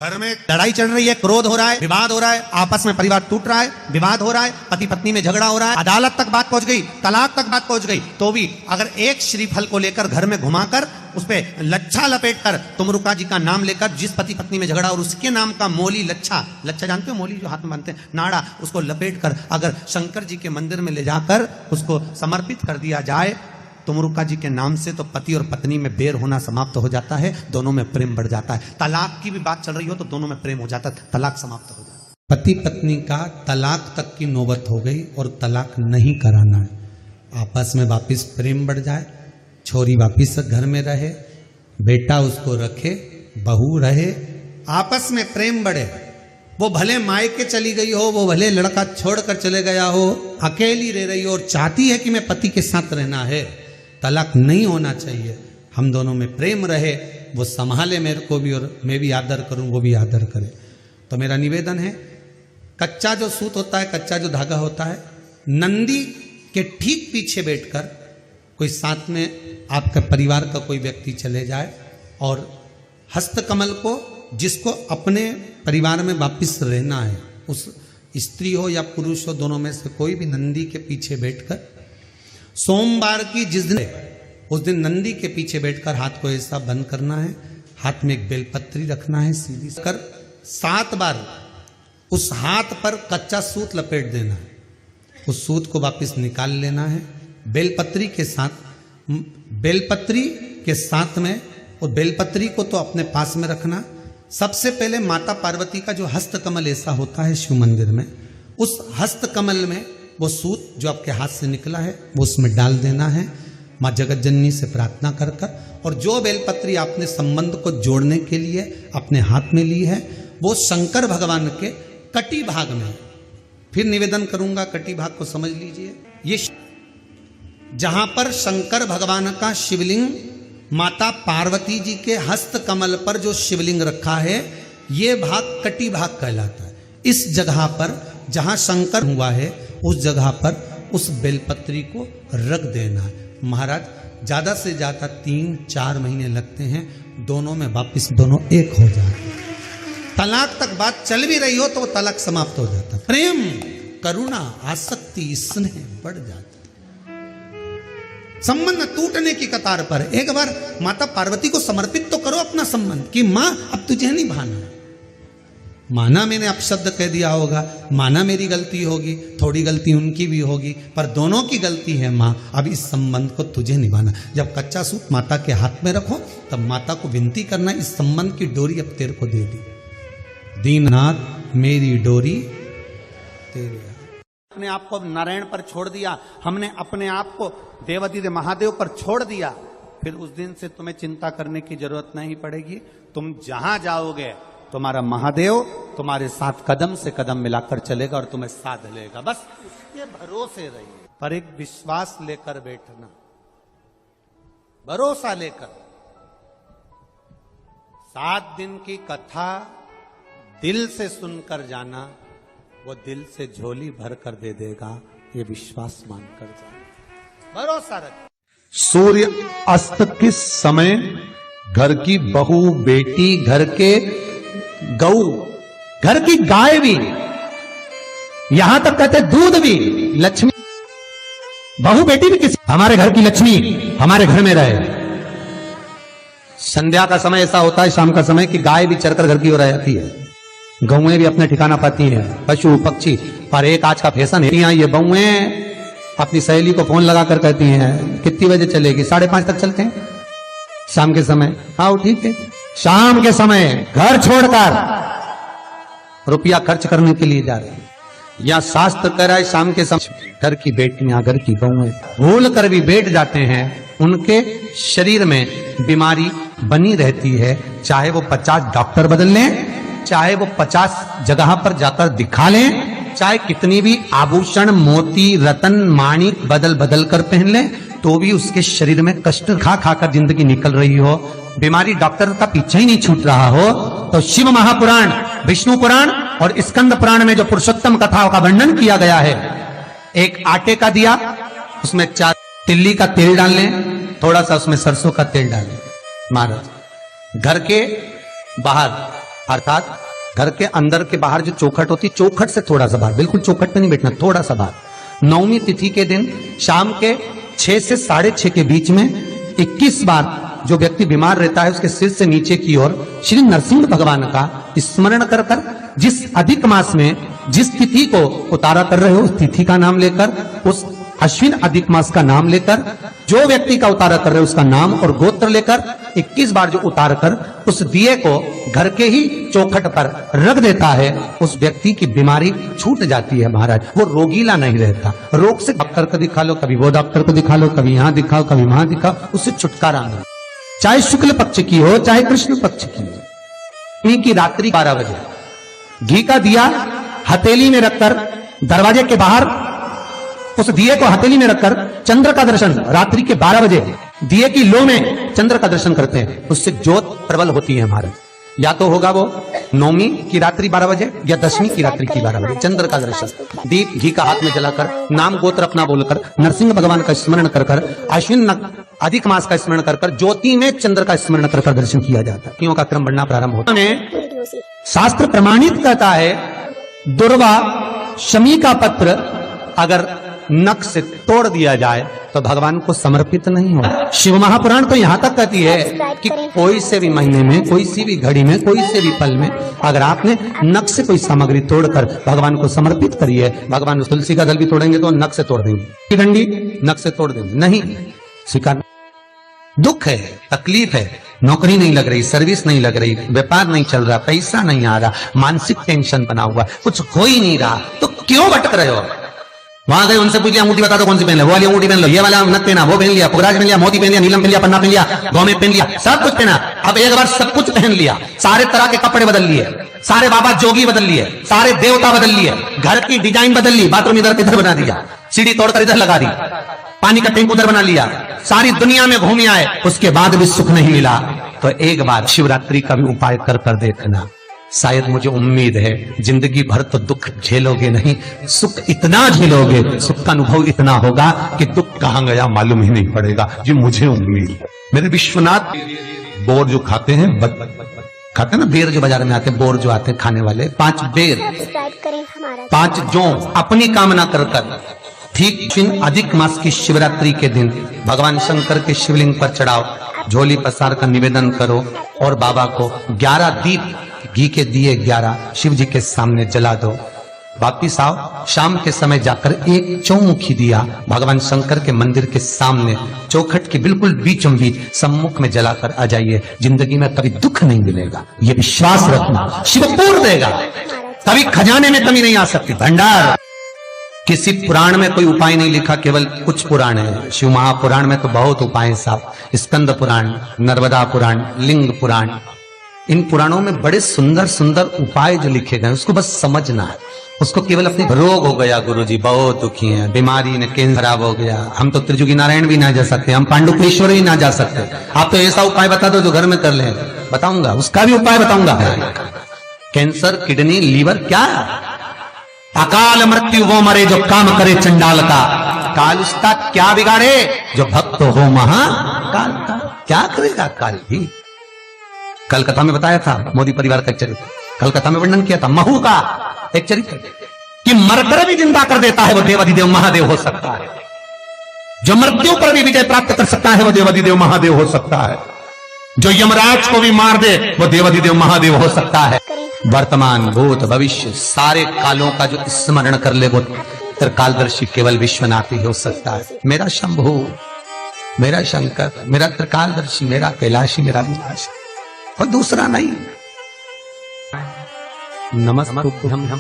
घर में लड़ाई चल रही है, क्रोध हो रहा है, विवाद हो रहा है, आपस में परिवार टूट रहा है, विवाद हो रहा है, पति पत्नी में झगड़ा हो रहा है, अदालत तक बात पहुंच गई, तलाक तक बात पहुंच गई, तो भी अगर एक श्रीफल को लेकर घर में घुमाकर उस पे लच्छा लपेट कर तुमरुका जी का नाम लेकर जिस पति पत्नी में झगड़ा और उसके नाम का मोली लच्छा जानते हो, मोली जो हाथ में बांधते हैं, नाड़ा, उसको लपेट कर अगर शंकर जी के मंदिर में ले जाकर उसको समर्पित कर दिया जाए तुमरुका जी के नाम से, तो पति और पत्नी में बैर होना समाप्त हो जाता है, दोनों में प्रेम बढ़ जाता है। तलाक की भी बात चल रही हो तो दोनों में प्रेम हो जाता है, तलाक समाप्त हो जाता है। पति पत्नी का तलाक तक की नौबत हो गई और तलाक नहीं कराना है, आपस में वापिस प्रेम बढ़ जाए, छोरी वापिस घर में रहे, बेटा उसको रखे, बहू रहे, आपस में प्रेम बढ़े। वो भले मायके चली गई हो, वो भले लड़का छोड़कर चले गया हो, अकेली रह रही हो और चाहती है कि मैं पति के साथ रहना है, तलाक नहीं होना चाहिए। हम दोनों में प्रेम रहे, वो संभाले मेरे को भी और मैं भी आदर करूं, वो भी आदर करे। तो मेरा निवेदन है, कच्चा जो सूत होता है, कच्चा जो धागा होता है, नंदी के ठीक पीछे बैठकर कोई साथ में आपका परिवार का कोई व्यक्ति चले जाए और हस्तकमल को, जिसको अपने परिवार में वापिस रहना है, उस स्त्री हो या पुरुष हो, दोनों में से कोई भी नंदी के पीछे बैठकर सोमवार की जिस दिन, उस दिन नंदी के पीछे बैठकर हाथ को ऐसा बंद करना है, हाथ में एक बेलपत्री रखना है, सीधी कर 7 बार उस हाथ पर कच्चा सूत लपेट देना है, उस सूत को वापस निकाल लेना है, बेलपत्री के साथ में, और बेलपत्री को तो अपने पास में रखना। सबसे पहले माता पार्वती का जो हस्तकमल ऐसा होता है शिव मंदिर में, उस हस्तकमल में वो सूत जो आपके हाथ से निकला है वो उसमें डाल देना है, माँ जगत जननी से प्रार्थना कर कर, और जो बेलपत्री आपने संबंध को जोड़ने के लिए अपने हाथ में ली है वो शंकर भगवान के कटी भाग में, फिर निवेदन करूंगा कटी भाग को समझ लीजिए, ये जहां पर शंकर भगवान का शिवलिंग माता पार्वती जी के हस्त कमल पर जो शिवलिंग रखा है, ये भाग कटी भाग कहलाता है। इस जगह पर जहां शंकर हुआ है उस जगह पर उस बेलपत्री को रख देना है। महाराज ज्यादा से ज्यादा 3-4 महीने लगते हैं, दोनों में वापिस दोनों एक हो जाते हैं। तलाक तक बात चल भी रही हो तो वो तलाक समाप्त हो जाता है, प्रेम, करुणा, आसक्ति, स्नेह बढ़ जाता है। संबंध टूटने की कतार पर एक बार माता पार्वती को समर्पित तो करो अपना संबंध कि मां अब तुझे नहीं भाना, माना मैंने अपशब्द कह दिया होगा, माना मेरी गलती होगी, थोड़ी गलती उनकी भी होगी, पर दोनों की गलती है मां, अब इस संबंध को तुझे निभाना। जब कच्चा सूत माता के हाथ में रखो तब माता को विनती करना, इस संबंध की डोरी अब तेरे को दे दी, दीननाथ मेरी डोरी तेरे। अपने आप को नारायण पर छोड़ दिया, हमने अपने आप को देवाधिदेव महादेव पर छोड़ दिया, फिर उस दिन से तुम्हें चिंता करने की जरूरत नहीं पड़ेगी। तुम जहां जाओगे तुम्हारा महादेव तुम्हारे साथ कदम से कदम मिलाकर चलेगा और तुम्हें साध लेगा, बस इसके भरोसे रहिए। पर एक विश्वास लेकर बैठना, भरोसा लेकर। 7 दिन की कथा दिल से सुनकर जाना, वो दिल से झोली भर कर दे देगा, ये विश्वास मानकर जाना, भरोसा रख। सूर्य अस्त किस समय घर की बहू बेटी, घर के गऊ, घर की गाय भी, यहां तक कहते दूध भी, लक्ष्मी, बहू बेटी भी, किसी हमारे घर की लक्ष्मी हमारे घर में रहे। संध्या का समय ऐसा होता है, शाम का समय, कि गाय भी चरकर घर की ओर आती है, गौएं भी अपने ठिकाना पाती हैं, पशु पक्षी। पर एक आज का फैशन है, ये बउएं अपनी सहेली को फोन लगाकर कहती हैं कितनी बजे चलेगी, 5:30 तक चलते हैं शाम के समय। आओ ठीक है, शाम के समय घर छोड़कर रुपया खर्च करने के लिए जा रहे हैं, या शास्त्र कह रहा है शाम के समय घर की बेटियां, घर की बहुएं भूल कर भी बैठ जाते हैं, उनके शरीर में बीमारी बनी रहती है, चाहे वो 50 डॉक्टर बदल लें, चाहे वो 50 जगह पर जाकर दिखा लें, चाहे कितनी भी आभूषण, मोती, रतन, माणिक बदल बदल कर पहन लें, तो भी उसके शरीर में कष्ट खा खाकर जिंदगी निकल रही हो, बीमारी डॉक्टर का पीछा ही नहीं छूट रहा हो। तो शिव महापुराण, विष्णु पुराण और स्कंद पुराण में जो पुरुषोत्तम कथाओं का वर्णन किया गया है, एक आटे का दिया, उसमें 4 तिल्ली का तेल डाल लें, थोड़ा सा उसमें सरसों का तेल डाल लें। महाराज घर के बाहर अर्थात घर के अंदर के बाहर जो चौखट होती, चौखट से थोड़ा सा बाहर, बिल्कुल चौखट पे नहीं बैठना, थोड़ा सा बाहर। नवमी तिथि के दिन शाम के 6 से 6:30 के बीच में 21 बार जो व्यक्ति बीमार रहता है उसके सिर से नीचे की ओर श्री नरसिंह भगवान का स्मरण कर कर, जिस अधिक मास में जिस तिथि को उतारा कर रहे हो उस तिथि का नाम लेकर, उस अश्विन अधिक मास का नाम लेकर, जो व्यक्ति का उतारा कर रहे हो उसका नाम और गोत्र लेकर 21 बार जो उतार कर उस दिए को घर के ही चौखट पर रख देता है, उस व्यक्ति की बीमारी छूट जाती है महाराज। वो रोगीला नहीं रहता। रोग से डॉक्टर को दिखा लो, कभी वो डॉक्टर को दिखा लो, कभी यहां दिखाओ, कभी वहां दिखाओ, उससे छुटकारा नहीं। चाहे शुक्ल पक्ष की हो चाहे कृष्ण पक्ष की हो। इनकी रात्रि 12 बजे घी का दिया हथेली में रखकर दरवाजे के बाहर उस दिए को हथेली में रखकर चंद्र का दर्शन रात्रि के 12 बजे दिए की लो में चंद्र का दर्शन करते हैं, उससे ज्योत प्रबल होती है महाराज। या तो होगा वो नौमी की रात्रि 12 बजे या दशमी की रात्रि की 12 बजे चंद्र का दर्शन, दीप घी का हाथ में जलाकर, नाम गोत्र अपना बोलकर, नरसिंह भगवान का स्मरण कर कर, अश्विन अधिक मास का स्मरण कर कर, ज्योति में चंद्र का स्मरण कर कर दर्शन किया जाता है। क्यों का क्रम बढ़ना प्रारंभ होता है। शास्त्र प्रमाणित कहता है दुर्वा शमी का पत्र अगर नख से तोड़ दिया जाए तो भगवान को समर्पित नहीं हो। शिव महापुराण तो यहां तक कहती है कि कोई से भी महीने में, कोई सी भी घड़ी में, कोई से भी पल में अगर आपने नख से कोई सामग्री तोड़कर भगवान को समर्पित करी है, भगवान तुलसी का दल भी तोड़ेंगे तो नख से तोड़ देंगे, डंडी नख से तोड़ देंगे, नहीं स्वीकार। दुख है, तकलीफ है, नौकरी नहीं लग रही, सर्विस नहीं लग रही, व्यापार नहीं चल रहा, पैसा नहीं आ रहा, मानसिक टेंशन बना हुआ, कुछ हो ही नहीं रहा, तो क्यों भटक रहे हो? वहां गए उनसे पूछ लिया अंगूठी बता दो कौन सी पहन लो, वो वाली अंगूठी पहन लो, ये वाला नथ पहना, वो पहन लिया, पुगराज पहन लिया, मोती पहन लिया, नीलम पहन लिया, पन्ना पहन लिया, गौमे पहन लिया, सब कुछ पहना। अब एक बार सब कुछ पहन लिया, सारे तरह के कपड़े बदल लिए, सारे बाबा जोगी बदल लिए, सारे देवता बदल लिए, घर की डिजाइन बदल ली, बाथरूम इधर इधर बना दिया, सीढ़ी तोड़कर इधर लगा दी, पानी का टैंक उधर बना लिया, सारी दुनिया में घूम आए, उसके बाद भी सुख नहीं मिला, तो एक बार शिवरात्रि का भी उपाय कर कर देखना। शायद मुझे उम्मीद है जिंदगी भर तो दुख झेलोगे नहीं, सुख इतना झेलोगे, सुख का अनुभव इतना होगा कि दुख कहां गया मालूम ही नहीं पड़ेगा। ये मुझे उम्मीद है। मेरे विश्वनाथ बोर जो खाते हैं, खाते हैं ना बेर जो बाजार में आते हैं, बोर जो आते हैं खाने वाले, 5 बेर 5 जौ अपनी कामना कर कर ठीक अधिक मास की शिवरात्रि के दिन भगवान शंकर के शिवलिंग पर चढ़ाओ, झोली पसार का निवेदन करो और बाबा को 11 दीप घी के दिए 11 शिव जी के सामने जला दो। वापिस आओ, शाम के समय जाकर एक चौमुखी दिया भगवान शंकर के मंदिर के सामने चौखट के बिल्कुल बीचों बीच सम्मुख में जलाकर आ जाइए। जिंदगी में कभी दुख नहीं मिलेगा, ये विश्वास रखना, शिव पूर्ण देगा, कभी खजाने में कमी नहीं आ सकती। भंडार किसी पुराण में कोई उपाय नहीं लिखा, केवल कुछ पुराण है। शिव महापुराण में तो बहुत उपाय साहब, स्कंद पुराण, नर्मदा पुराण, लिंग पुराण, इन पुराणों में बड़े सुंदर सुंदर उपाय जो लिखे गए, उसको बस समझना है। उसको केवल अपने रोग हो गया गुरुजी बहुत दुखी हैं, बीमारी ने कैंसर खराब हो गया, हम तो त्रिजुगी नारायण भी ना जा सकते, हम पांडुपेश्वर ही ना जा सकते, आप तो ऐसा उपाय बता दो जो घर में कर ले। बताऊंगा, उसका भी उपाय बताऊंगा। कैंसर, किडनी, लीवर, क्या अकाल मृत्यु वो मरे जो काम करे चंडाल का, काल उसका क्या बिगाड़े जो भक्त हो महाकाल का। क्या करेगा काल भी। कल कथा में बताया था मोदी परिवार का एक चरित्र, कल कथा में वर्णन किया था महू का एक चरित्र कि मरकर भी जिंदा कर देता है वो देवाधिदेव महादेव हो सकता है, जो मृत्यु पर भी विजय प्राप्त कर सकता है वो देवाधिदेव महादेव हो सकता है, जो यमराज को भी मार दे वो देवाधिदेव महादेव हो सकता है। वर्तमान भूत भविष्य सारे कालों का जो स्मरण कर ले वो त्रिकालदर्शी केवल विश्वनाथ ही हो सकता है। मेरा शंभु, मेरा शंकर, मेरा त्रिकालदर्शी, मेरा कैलाशी, मेरा विनाश, और दूसरा नहीं। नमस्तुभ्यं।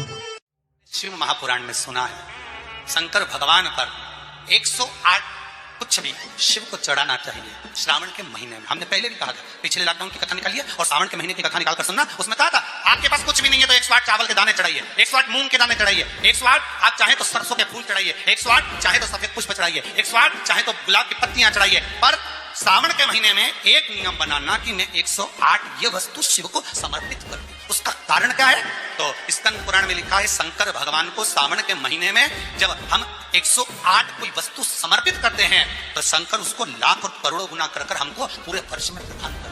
शिव महापुराण में सुना है शंकर भगवान पर 108 कुछ भी शिव को चढ़ाना चाहिए श्रावण के महीने में। हमने पहले भी कहा था, पिछले लॉकडाउन की कथा निकालिए और श्रावण के महीने की कथा निकालकर सुनना। उसमें कहा था आपके पास कुछ भी नहीं है तो 108 चावल के दाने चढ़ाइए, 108 मूंग के दाने चढ़ाइए, 108 आप चाहे तो सरसों के फूल चढ़ाइए, 108 चाहे तो सफेद पुष्प चढ़ाइए, 108 चाहे तो गुलाब की पत्तियां चढ़ाइए। पर श्रावण के महीने में एक नियम बनाना कि मैं 108 ये वस्तु शिव को समर्पित कर दूं। उसका कारण क्या है? तो स्कंद पुराण में लिखा है शंकर भगवान को श्रावण के महीने में जब हम 108 कोई वस्तु समर्पित करते हैं तो शंकर उसको लाख और करोड़ों गुना कर हमको पूरे वर्ष में प्रदान करते हैं।